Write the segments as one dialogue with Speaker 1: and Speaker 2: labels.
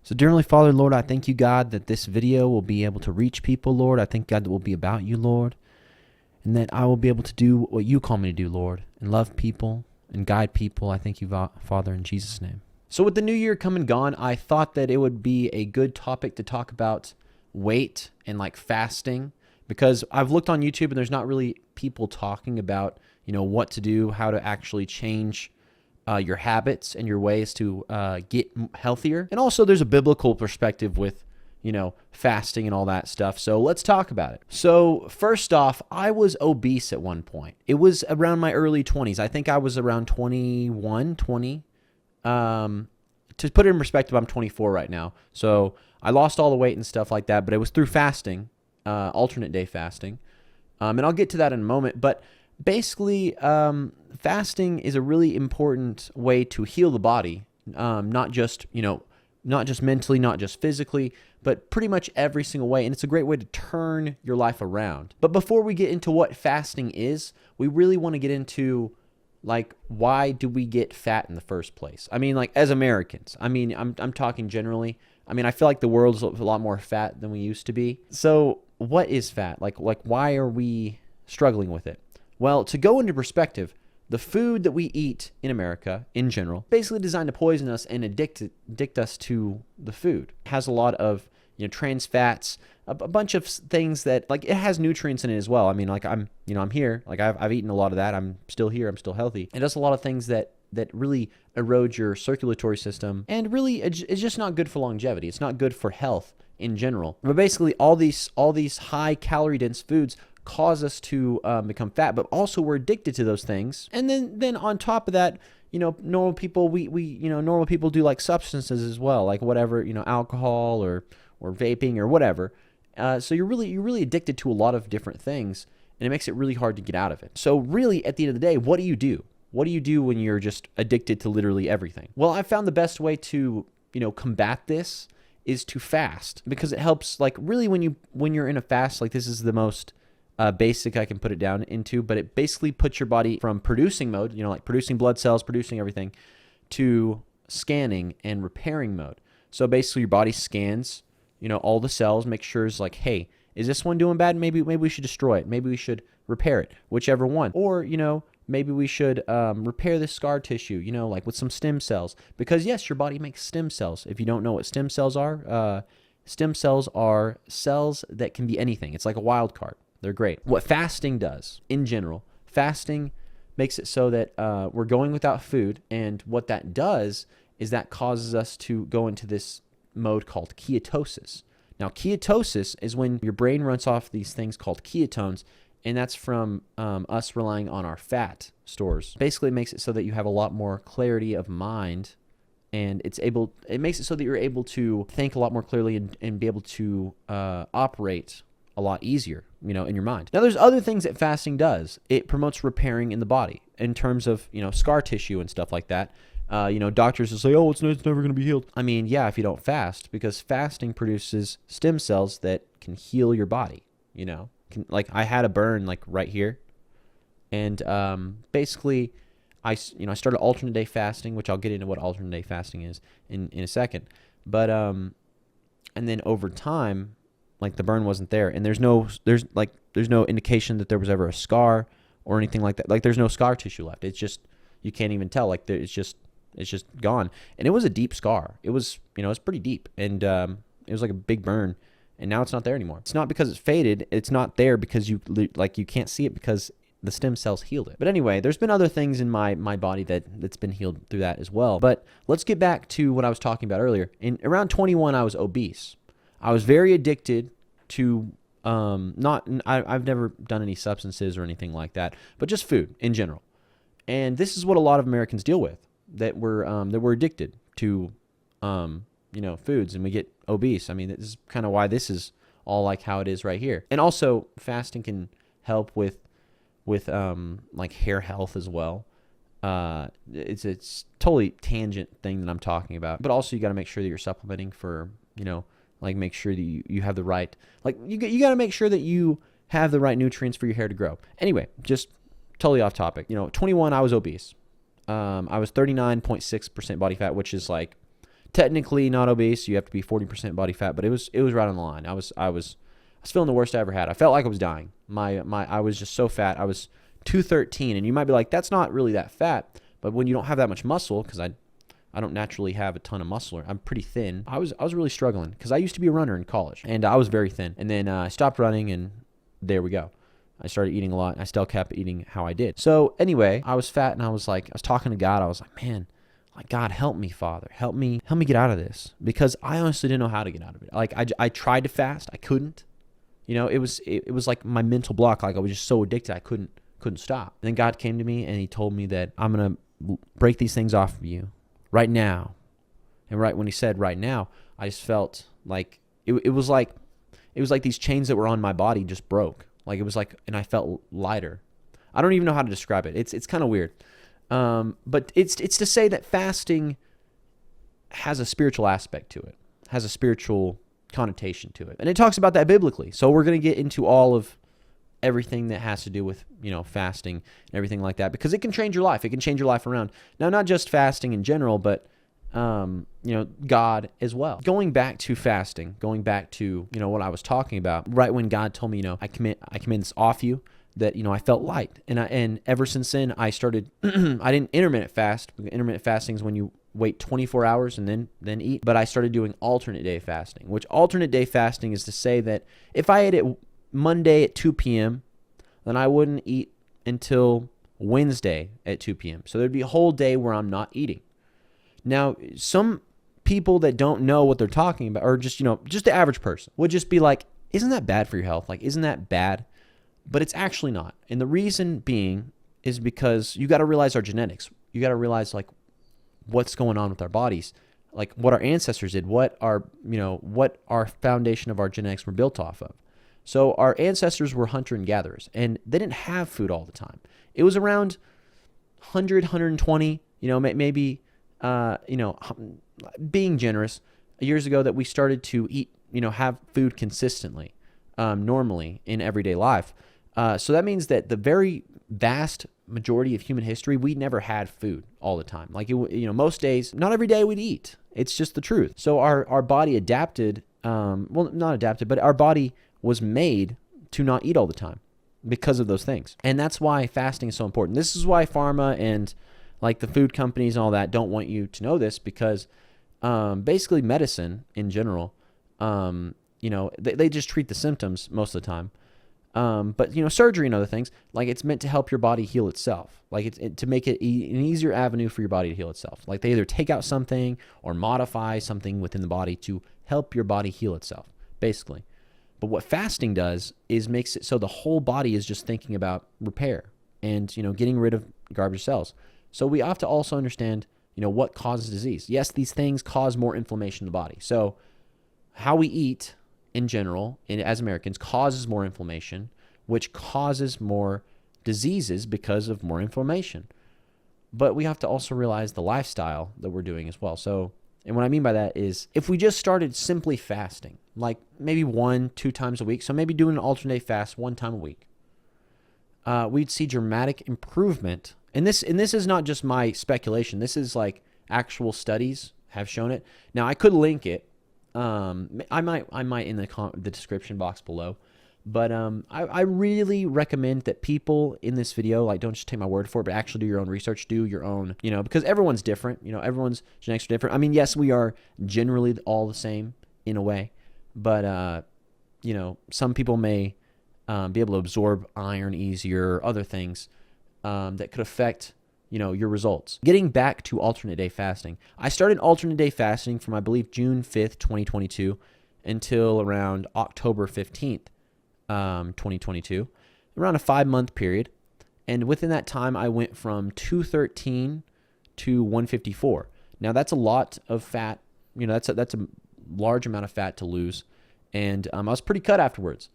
Speaker 1: So, dear Heavenly Father, Lord, I thank you, God, that this video will be able to reach people, Lord. I thank God that it will be about you, Lord, and that I will be able to do what you call me to do, Lord, and love people and guide people. I thank you, Father, in Jesus' name. So with the new year come and gone, I thought that it would be a good topic to talk about weight and like fasting, because I've looked on YouTube and there's not really people talking about, what to do, how to actually change your habits and your ways to get healthier. And also there's a biblical perspective with, fasting and all that stuff. So let's talk about it. So first off, I was obese at one point. It was around my early 20s. I think I was around 21, 20. To put it in perspective, I'm 24 right now. So I lost all the weight and stuff like that, but it was through fasting, alternate day fasting. And I'll get to that in a moment. But basically, fasting is a really important way to heal the body, not just mentally, not just physically, but pretty much every single way. And it's a great way to turn your life around. But before we get into what fasting is, we really want to get into why do we get fat in the first place? I mean, as Americans, I'm talking generally. I feel like the world's a lot more fat than we used to be. So what is fat? Why are we struggling with it? Well, to go into perspective, the food that we eat in America in general, basically designed to poison us and addict us to the food. It has a lot of trans fats, a bunch of things that it has nutrients in it as well. I'm here, I've eaten a lot of that. I'm still here. I'm still healthy. It does a lot of things that really erode your circulatory system, and really it's just not good for longevity. It's not good for health in general. But basically all these high calorie dense foods cause us to become fat, but also we're addicted to those things. And then on top of that, normal people, normal people do substances as well, whatever, alcohol or vaping or whatever. So you're really addicted to a lot of different things, and it makes it really hard to get out of it. So really, at the end of the day, what do you do? What do you do when you're just addicted to literally everything? Well, I found the best way to, combat this is to fast, because it helps. Really, when you're in a fast, this is the most basic I can put it down into, but it basically puts your body from producing mode, producing blood cells, producing everything, to scanning and repairing mode. So basically your body scans, all the cells, make sure it's hey, is this one doing bad? Maybe we should destroy it. Maybe we should repair it, whichever one. Or, maybe we should repair this scar tissue, with some stem cells. Because yes, your body makes stem cells. If you don't know what stem cells are cells that can be anything. It's like a wild card. They're great. What fasting does, in general, fasting makes it so that we're going without food. And what that does is that causes us to go into this mode called ketosis. Now, ketosis is when your brain runs off these things called ketones, and that's from us relying on our fat stores. Basically, it makes it so that you have a lot more clarity of mind, and it makes it so that you're able to think a lot more clearly and be able to operate a lot easier, in your mind. Now, there's other things that fasting does. It promotes repairing in the body in terms of, scar tissue and stuff like that. Doctors will say, oh, it's never going to be healed. Yeah, if you don't fast, because fasting produces stem cells that can heal your body, I had a burn right here. And basically, I started alternate day fasting, which I'll get into what alternate day fasting is in a second. But, and then over time, the burn wasn't there, and there's no indication that there was ever a scar or anything like that. There's no scar tissue left. It's just, you can't even tell. It's just gone. And it was a deep scar. It was, it's pretty deep, and it was like a big burn, and now it's not there anymore. It's not because it's faded. It's not there because you can't see it because the stem cells healed it. But anyway, there's been other things in my body that's been healed through that as well. But let's get back to what I was talking about earlier. In around 21, I was obese. I was very addicted to I've never done any substances or anything like that, but just food in general. And this is what a lot of Americans deal with, that we're addicted to foods, and we get obese. This is kind of why this is all how it is right here. And also fasting can help with hair health as well. It's totally tangent thing that I'm talking about, but also you got to make sure that you're supplementing for, make sure that you have the right, you got to make sure that you have the right nutrients for your hair to grow. Anyway, just totally off topic. 21, I was obese. I was 39.6% body fat, which is technically not obese. You have to be 40% body fat, but it was right on the line. I was feeling the worst I ever had. I felt like I was dying. I was just so fat. I was 213, and you might be like, that's not really that fat, but when you don't have that much muscle, because I don't naturally have a ton of muscle. I'm pretty thin. I was really struggling because I used to be a runner in college, and I was very thin. And then I stopped running, and there we go. I started eating a lot, and I still kept eating how I did. So anyway, I was fat, and I was talking to God. I was like, man, like, God, help me, Father. Help me get out of this, because I honestly didn't know how to get out of it. Like, I tried to fast. I couldn't. You know, it was like my mental block. Like, I was just so addicted, I couldn't stop. And then God came to me, and he told me that I'm going to break these things off of you right now. And right when he said right now, I just felt like it was like these chains that were on my body just broke. Like, it was like, and I felt lighter. I don't even know how to describe it. It's kind of weird. But it's to say that fasting has a spiritual aspect to it, has a spiritual connotation to it. And it talks about that biblically. So we're going to get into all of everything that has to do with, fasting and everything like that, because it can change your life. It can change your life around. Now, not just fasting in general, but God as well. Going back to fasting, going back to, what I was talking about, right when God told me, I commit this off you, that, I felt light. And ever since then, I started, I didn't intermittent fast. Intermittent fasting is when you wait 24 hours and then eat. But I started doing alternate day fasting, which alternate day fasting is to say that if I ate it Monday at 2 p.m., then I wouldn't eat until Wednesday at 2 p.m. So there'd be a whole day where I'm not eating. Now, some people that don't know what they're talking about, or just the average person, would just be like, isn't that bad for your health? Like, isn't that bad? But it's actually not. And the reason being is because you got to realize our genetics. You got to realize, like, what's going on with our bodies, like what our ancestors did, what our foundation of our genetics were built off of. So our ancestors were hunter and gatherers, and they didn't have food all the time. It was around 100, 120, maybe, being generous, years ago, that we started to eat, have food consistently, normally in everyday life. So that means that the very vast majority of human history, we never had food all the time. Like, most days, not every day we'd eat. It's just the truth. So our body adapted, not adapted, but our body was made to not eat all the time because of those things. And that's why fasting is so important. This is why pharma and like the food companies and all that don't want you to know this, because basically medicine in general, they just treat the symptoms most of the time. But surgery and other things, like, it's meant to help your body heal itself. Like, it's to make it an easier avenue for your body to heal itself. Like, they either take out something or modify something within the body to help your body heal itself, basically. But what fasting does is makes it so the whole body is just thinking about repair and, getting rid of garbage cells. So we have to also understand, what causes disease. Yes, these things cause more inflammation in the body. So how we eat in general, as Americans, causes more inflammation, which causes more diseases because of more inflammation. But we have to also realize the lifestyle that we're doing as well. So, and what I mean by that is, if we just started simply fasting, like maybe 1-2 times a week, so maybe doing an alternate day fast 1 time a week, we'd see dramatic improvement. And this is not just my speculation. This is like actual studies have shown it. Now, I could link it. I might in the description box below. But I really recommend that people in this video, like, don't just take my word for it, but actually do your own research, do your own, because everyone's different. Everyone's genetics are different. I mean, yes, we are generally all the same in a way, but some people may be able to absorb iron easier, other things that could affect your results. Getting back to alternate day fasting, I started alternate day fasting from, I believe, June 5th, 2022 until around October 15th. 2022, around a 5-month period. And within that time, I went from 213 to 154. Now, that's a lot of fat. That's a large amount of fat to lose. And I was pretty cut afterwards.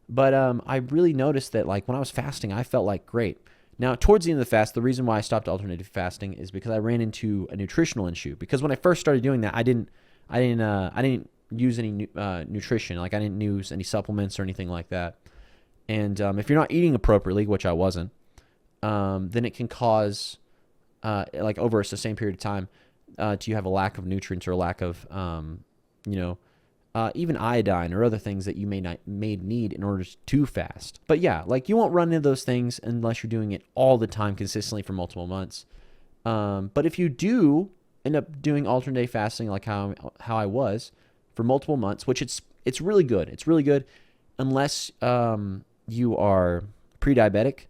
Speaker 1: But I really noticed that, like, when I was fasting, I felt like great. Now, towards the end of the fast, the reason why I stopped alternative fasting is because I ran into a nutritional issue. Because when I first started doing that, I didn't use any nutrition. Like, I didn't use any supplements or anything like that. And if you're not eating appropriately, which I wasn't, then it can cause, like, over a sustained period of time, do you have a lack of nutrients or a lack of, you know, even iodine or other things that you may need in order to fast. But yeah, like you won't run into those things unless you're doing it all the time consistently for multiple months. But if you do end up doing alternate day fasting, like how I was for multiple months, which it's really good. It's really good unless you are pre-diabetic.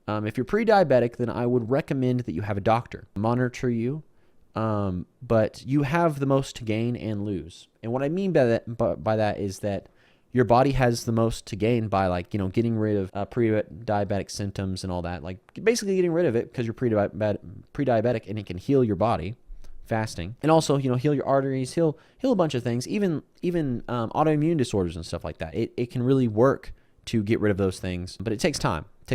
Speaker 1: If you're pre-diabetic, then I would recommend that you have a doctor monitor you. But you have the most to gain and lose. And what I mean by that is that your body has the most to gain by, like, you know, getting rid of pre-diabetic symptoms and all that. Like basically getting rid of it because you're pre-diabetic, and it can heal your body, fasting, and also, you know, heal your arteries, heal a bunch of things, even autoimmune disorders and stuff like that. It can really work to get rid of those things, but it takes time. It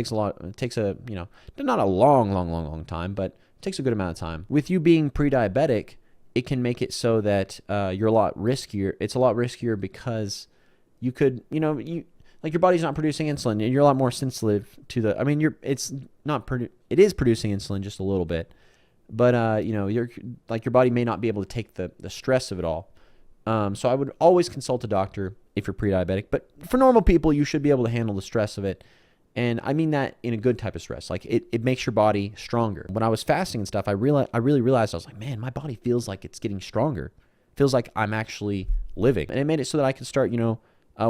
Speaker 1: takes a, you know, not a long time, but takes a good amount of time. With you being pre-diabetic, it can make it so that you're a lot riskier. It's a lot riskier because you could, you know, like your body's not producing insulin, and you're a lot more sensitive to the. I mean, it is producing insulin just a little bit, but you know, your body may not be able to take the stress of it all. So I would always consult a doctor if you're pre-diabetic. But for normal people, you should be able to handle the stress of it. And I mean that in a good type of stress. Like it makes your body stronger. When I was fasting and stuff, I really realized, I was like, man, my body feels like it's getting stronger. It feels like I'm actually living. And it made it so that I could start, you know,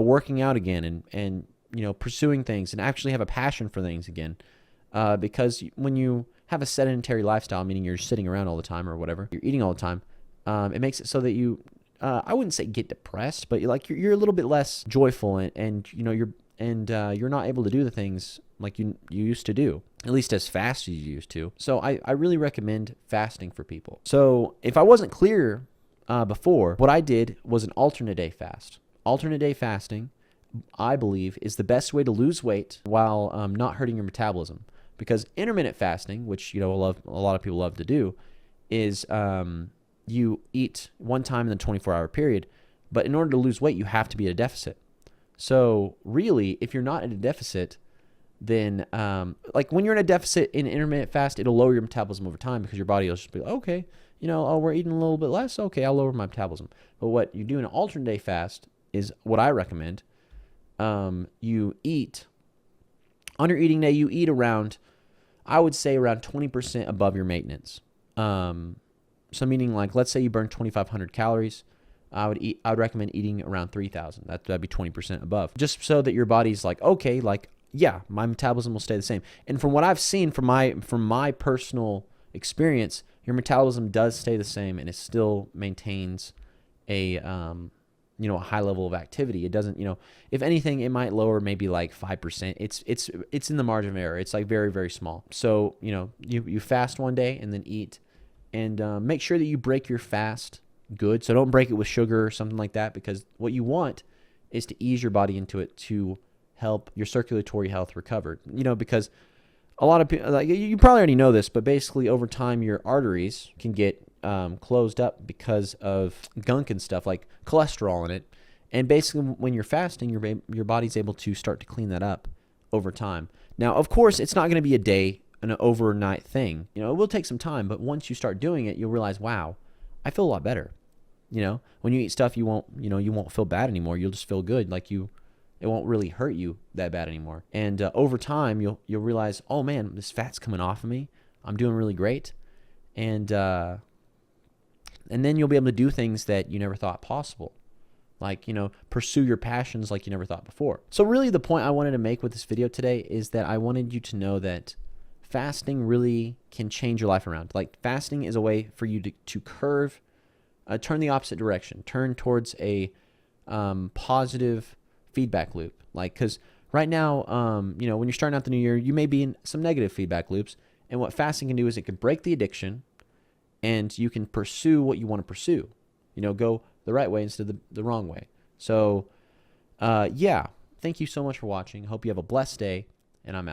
Speaker 1: working out again and you know, pursuing things and actually have a passion for things again. Because when you have a sedentary lifestyle, meaning you're sitting around all the time or whatever, you're eating all the time, it makes it so that you, I wouldn't say get depressed, but you're a little bit less joyful, and you know, you're not able to do the things like you used to do, at least as fast as you used to. So I really recommend fasting for people. So if I wasn't clear before, what I did was an alternate day fast. Alternate day fasting, I believe, is the best way to lose weight while not hurting your metabolism. Because intermittent fasting, which, you know, a lot of people love to do, is you eat one time in the 24-hour period, but in order to lose weight, you have to be at a deficit. So really, if you're not at a deficit, then like when you're in a deficit in intermittent fast, it'll lower your metabolism over time because your body will just be like, okay, you know, oh, we're eating a little bit less. Okay, I'll lower my metabolism. But what you do in an alternate day fast is what I recommend. You eat, on your eating day, you eat around, I would say around 20% above your maintenance. So meaning, like, let's say you burn 2,500 calories. I would recommend eating around 3,000. That'd be 20% above, just so that your body's like, okay, like, yeah, my metabolism will stay the same. And from what I've seen from my personal experience, your metabolism does stay the same, and it still maintains a you know, a high level of activity. It doesn't, you know, if anything, it might lower maybe like 5%. It's in the margin of error. It's like very, very small. So, you know, you fast one day and then eat, and make sure that you break your fast good. So don't break it with sugar or something like that, because what you want is to ease your body into it to help your circulatory health recover. You know, because a lot of people, like, you probably already know this, but basically over time your arteries can get closed up because of gunk and stuff like cholesterol in it. And basically when you're fasting, your body's able to start to clean that up over time. Now, of course, it's not going to be an overnight thing. You know, it will take some time, but once you start doing it, you'll realize, wow, I feel a lot better. You know, when you eat stuff, you won't feel bad anymore. You'll just feel good. Like it won't really hurt you that bad anymore. And over time, you'll realize, oh man, this fat's coming off of me. I'm doing really great. And then you'll be able to do things that you never thought possible. Like, you know, pursue your passions like you never thought before. So really the point I wanted to make with this video today is that I wanted you to know that fasting really can change your life around. Like, fasting is a way for you to curve, turn the opposite direction, turn towards a positive feedback loop. Like, because right now, you know, when you're starting out the new year, you may be in some negative feedback loops. And what fasting can do is it can break the addiction, and you can pursue what you want to pursue. You know, go the right way instead of the wrong way. So, yeah, thank you so much for watching. Hope you have a blessed day, and I'm out.